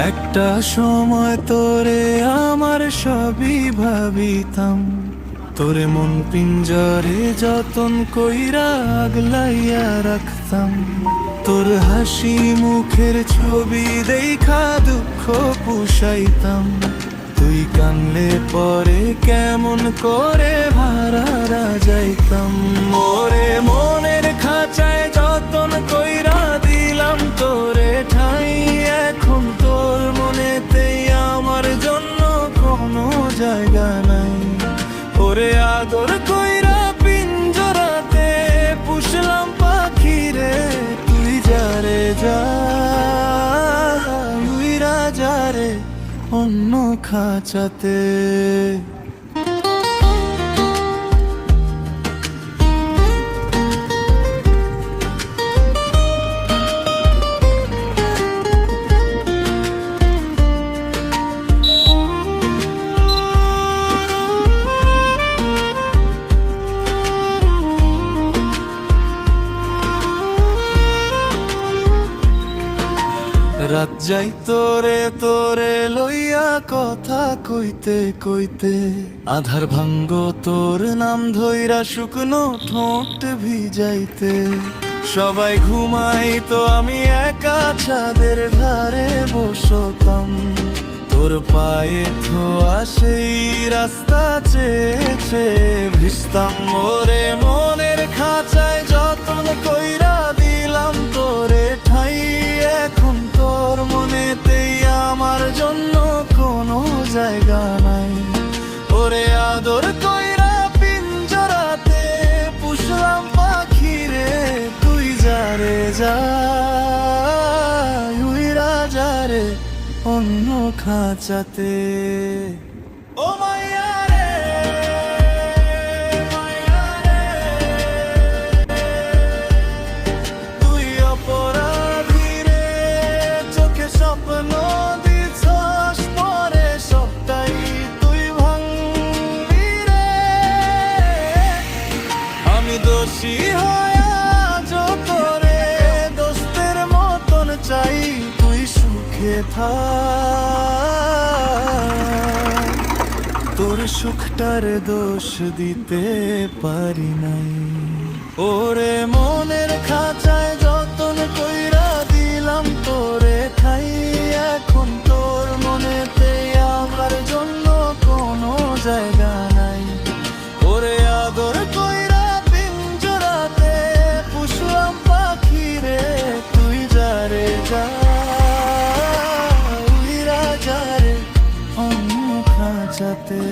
একটা সময় তোরে আমার সবই ভাবিতাম, তোরে মন পিঞ্জরে যতন কইরা আগলাইয়া রাখতাম। তোর হাসি মুখের ছবি দেখা দুঃখ পুষাইতাম। তুই কানলে পরে কেমন করে ভাড়া যাইতাম। মোরে মনের খাঁচায় যতন কইরা দিলাম তোরে ঠাই, এখন তোর মনেতেই আমার জন্য কোনো জায়গা নাই। ওরে আদর কইরা পিঞ্জরাতে পুষলাম পাখি রে, তুই যারে যা উইরা যারে অন্য খাঁচাতে। রাত যাই তোরে তোরে লইয়া কথা কইতে কইতে, আধার ভাঙ্গ তোর নাম ধইরা শুকনো ঠোঁট ভিজাইতে। সবাই ঘুমাই তো আমি একা ছাদের ধারে বসতাম, তোর পায়ে ধোয়া সেই রাস্তা চেয়ে চেয়ে ভিজতাম। ওরে মনের খাঁচায় যতন কইরা দিলাম তোরে ঠাই, এখন তোর মনেতেই আমার জন্য কোনো জায়গা নাই। ওরে আদর কইরা পিঞ্জরাতে পুষলাম পাখি রে, তুই যারে যা উইরা যারে অন্য খাঁচাতে। ও মাইয়া রে মাইয়া রে, তুই অপরাধী রে, চোখে স্বপ্ন দিছস পরে সবটাই তুই ভাঙলি রে। আমি দোষী হয়া তোরে দোস্তের মতন চাই, তুই সুখে থাক, তোর সুখটার দোষ দিতে পারি নাই। ওরে মনের খাঁচায় যতন কইরা দিলাম তোরে ঠাই, এখন তোর মনেতে আমার জন্য কোনো জায়গা নাই। ওরে আদর কইরা পিঞ্জরাতে পুষলাম পাখি রে, তুই যারে যা উইরা যারে অন্য খাঁচাতে।